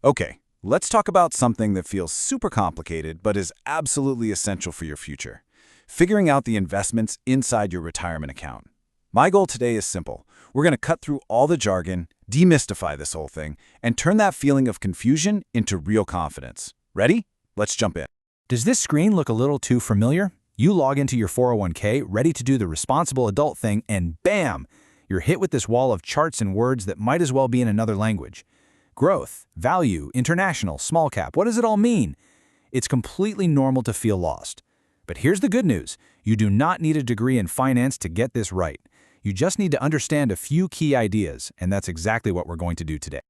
Okay, let's talk about something that feels super complicated but is absolutely essential for your future. Figuring out the investments inside your retirement account. My goal today is simple. We're going to cut through all the jargon, demystify this whole thing, and turn that feeling of confusion into real confidence. Ready? Let's jump in. Does this screen look a little too familiar? You log into your 401k, ready to do the responsible adult thing, and bam! You're hit with this wall of charts and words that might as well be in another language. Growth, value, international, small cap, what does it all mean? It's completely normal to feel lost. But here's the good news. You do not need a degree in finance to get this right. You just need to understand a few key ideas, and that's exactly what we're going to do today.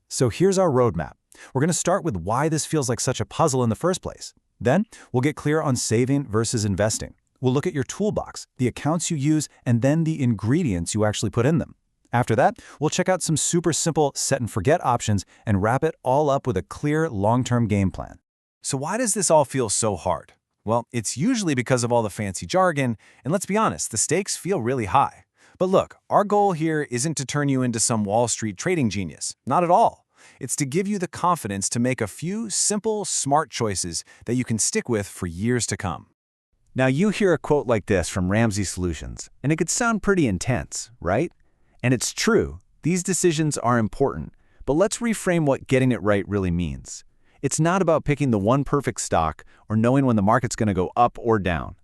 So here's our roadmap. We're going to start with why this feels like such a puzzle in the first place. Then, we'll get clear on saving versus investing. We'll look at your toolbox, the accounts you use, and then the ingredients you actually put in them. After that, we'll check out some super simple set-and-forget options and wrap it all up with a clear, long-term game plan. So why does this all feel so hard? Well, it's usually because of all the fancy jargon, and let's be honest, the stakes feel really high. But look, our goal here isn't to turn you into some Wall Street trading genius. Not at all. It's to give you the confidence to make a few simple, smart choices that you can stick with for years to come. Now you hear a quote like this from Ramsey Solutions, and it could sound pretty intense, right? And it's true, these decisions are important, but let's reframe what getting it right really means. It's not about picking the one perfect stock or knowing when the market's going to go up or down.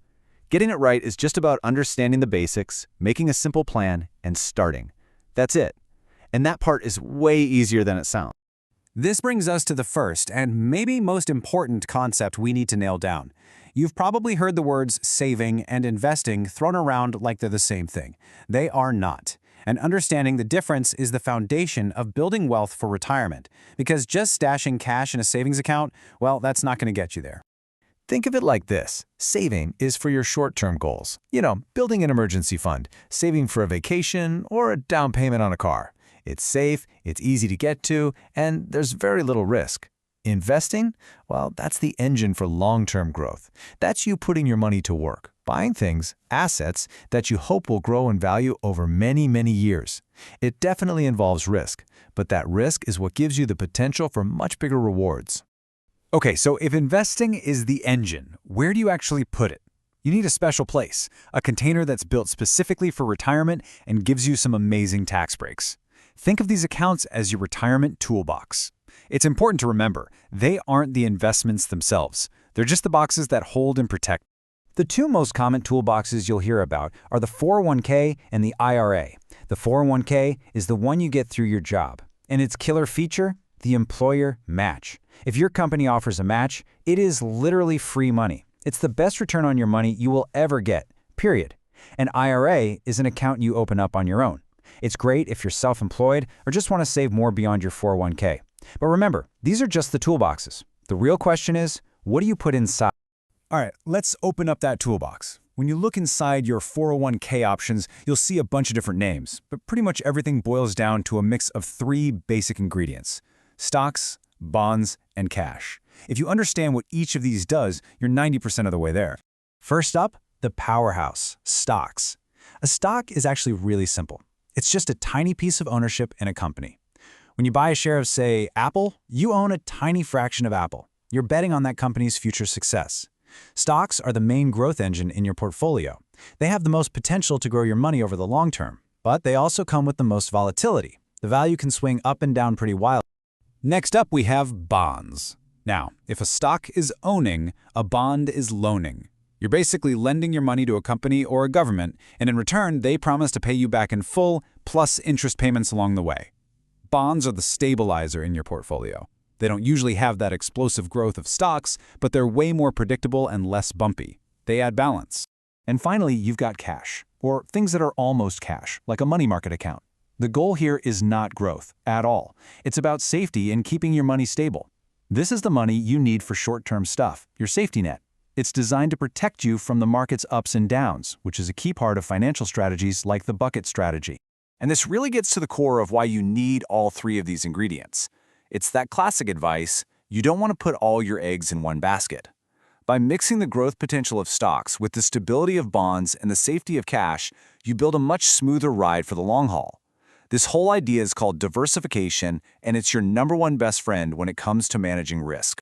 Getting it right is just about understanding the basics, making a simple plan, and starting. That's it. And that part is way easier than it sounds. This brings us to the first and maybe most important concept we need to nail down. You've probably heard the words saving and investing thrown around like they're the same thing. They are not. And understanding the difference is the foundation of building wealth for retirement, because just stashing cash in a savings account, well, that's not going to get you there. Think of it like this. Saving is for your short-term goals. Building an emergency fund, saving for a vacation, or a down payment on a car. It's safe, it's easy to get to, and there's very little risk. Investing? Well, that's the engine for long-term growth. That's you putting your money to work, buying things, assets, that you hope will grow in value over many, many years. It definitely involves risk, but that risk is what gives you the potential for much bigger rewards. Okay, so if investing is the engine, where do you actually put it? You need a special place, a container that's built specifically for retirement and gives you some amazing tax breaks. Think of these accounts as your retirement toolbox. It's important to remember, they aren't the investments themselves. They're just the boxes that hold and protect. The two most common toolboxes you'll hear about are the 401k and the IRA. The 401k is the one you get through your job, and its killer feature, the employer match. If your company offers a match, it is literally free money. It's the best return on your money you will ever get, period. An IRA is an account you open up on your own. It's great if you're self-employed or just want to save more beyond your 401k. But remember, these are just the toolboxes. The real question is, what do you put inside? All right, let's open up that toolbox. When you look inside your 401k options, you'll see a bunch of different names, but pretty much everything boils down to a mix of three basic ingredients: stocks, bonds, and cash. If you understand what each of these does, you're 90% of the way there. First up, the powerhouse, stocks. A stock is actually really simple. It's just a tiny piece of ownership in a company. When you buy a share of, say, Apple, you own a tiny fraction of Apple. You're betting on that company's future success. Stocks are the main growth engine in your portfolio. They have the most potential to grow your money over the long term, but they also come with the most volatility. The value can swing up and down pretty wildly. Next up, we have bonds. Now, if a stock is owning, a bond is loaning. You're basically lending your money to a company or a government, and in return, they promise to pay you back in full, plus interest payments along the way. Bonds are the stabilizer in your portfolio. They don't usually have that explosive growth of stocks, but they're way more predictable and less bumpy. They add balance. And finally, you've got cash, or things that are almost cash, like a money market account. The goal here is not growth at all. It's about safety and keeping your money stable. This is the money you need for short-term stuff, your safety net. It's designed to protect you from the market's ups and downs, which is a key part of financial strategies like the bucket strategy. And this really gets to the core of why you need all three of these ingredients. It's that classic advice, you don't want to put all your eggs in one basket. By mixing the growth potential of stocks with the stability of bonds and the safety of cash, you build a much smoother ride for the long haul. This whole idea is called diversification, and it's your #1 best friend when it comes to managing risk.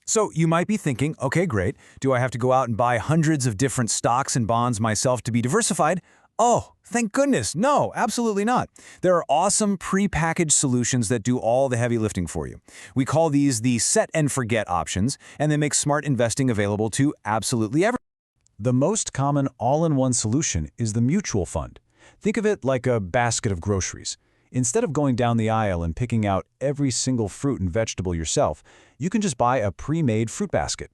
So you might be thinking, okay, great. Do I have to go out and buy hundreds of different stocks and bonds myself to be diversified? Oh, thank goodness. No, absolutely not. There are awesome pre-packaged solutions that do all the heavy lifting for you. We call these the set and forget options, and they make smart investing available to absolutely everyone. The most common all-in-one solution is the mutual fund. Think of it like a basket of groceries. Instead of going down the aisle and picking out every single fruit and vegetable yourself, you can just buy a pre-made fruit basket.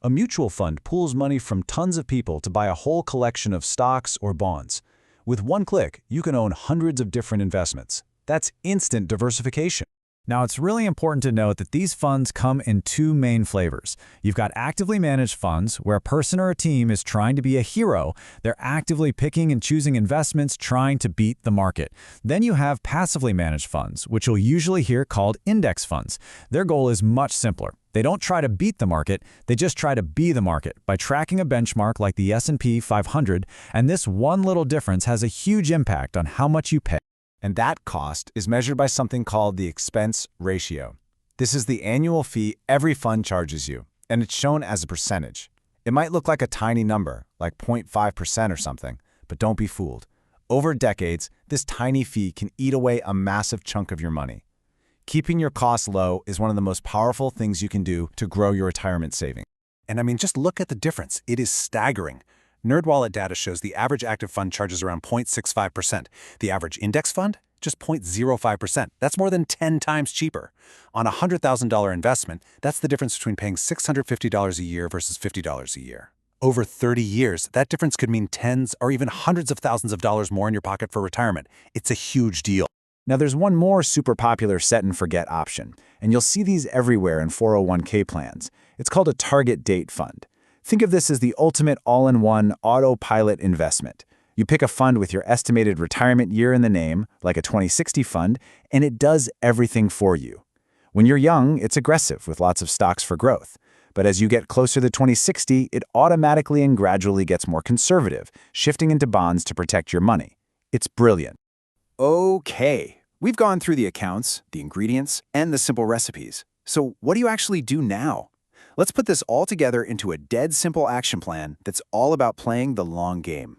A mutual fund pools money from tons of people to buy a whole collection of stocks or bonds. With one click, you can own hundreds of different investments. That's instant diversification. Now, it's really important to note that these funds come in two main flavors. You've got actively managed funds, where a person or a team is trying to be a hero. They're actively picking and choosing investments, trying to beat the market. Then you have passively managed funds, which you'll usually hear called index funds. Their goal is much simpler. They don't try to beat the market, they just try to be the market by tracking a benchmark like the S&P 500, and this one little difference has a huge impact on how much you pay. And that cost is measured by something called the expense ratio. This is the annual fee every fund charges you, and it's shown as a percentage. It might look like a tiny number, like 0.5% or something, but don't be fooled. Over decades, this tiny fee can eat away a massive chunk of your money. Keeping your costs low is one of the most powerful things you can do to grow your retirement savings. And I mean, just look at the difference. It is staggering. NerdWallet data shows the average active fund charges around 0.65%. The average index fund, just 0.05%. That's more than 10 times cheaper. On a $100,000 investment, that's the difference between paying $650 a year versus $50 a year. Over 30 years, that difference could mean tens or even hundreds of thousands of dollars more in your pocket for retirement. It's a huge deal. Now, there's one more super popular set and forget option, and you'll see these everywhere in 401k plans. It's called a target date fund. Think of this as the ultimate all-in-one autopilot investment. You pick a fund with your estimated retirement year in the name, like a 2060 fund, and it does everything for you. When you're young, it's aggressive with lots of stocks for growth. But as you get closer to 2060, it automatically and gradually gets more conservative, shifting into bonds to protect your money. It's brilliant. Okay, we've gone through the accounts, the ingredients, and the simple recipes. So what do you actually do now? Let's put this all together into a dead simple action plan that's all about playing the long game.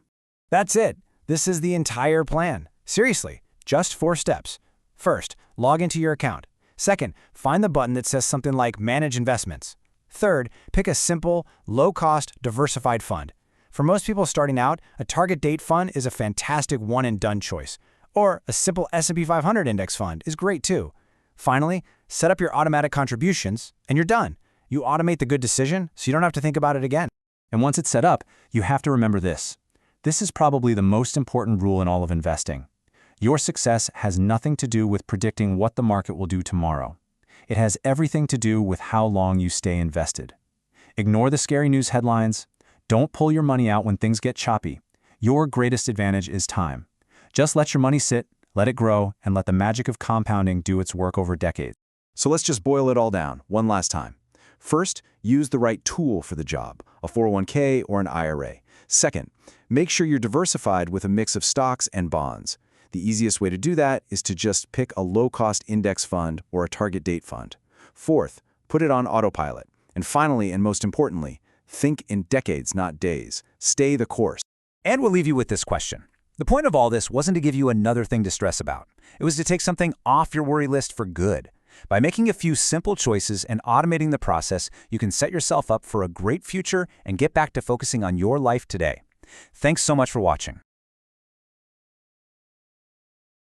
That's it. This is the entire plan. Seriously, just 4 steps. First, log into your account. Second, find the button that says something like Manage Investments. Third, pick a simple, low-cost, diversified fund. For most people starting out, a target date fund is a fantastic one-and-done choice. Or a simple S&P 500 index fund is great too. Finally, set up your automatic contributions, and you're done. You automate the good decision, so you don't have to think about it again. And once it's set up, you have to remember this. This is probably the most important rule in all of investing. Your success has nothing to do with predicting what the market will do tomorrow. It has everything to do with how long you stay invested. Ignore the scary news headlines. Don't pull your money out when things get choppy. Your greatest advantage is time. Just let your money sit, let it grow, and let the magic of compounding do its work over decades. So let's just boil it all down one last time. First, use the right tool for the job, a 401k or an IRA. Second, make sure you're diversified with a mix of stocks and bonds. The easiest way to do that is to just pick a low-cost index fund or a target date fund. Fourth, put it on autopilot. And finally, and most importantly, think in decades, not days. Stay the course. And we'll leave you with this question. The point of all this wasn't to give you another thing to stress about. It was to take something off your worry list for good. By making a few simple choices and automating the process, you can set yourself up for a great future and get back to focusing on your life today. Thanks so much for watching.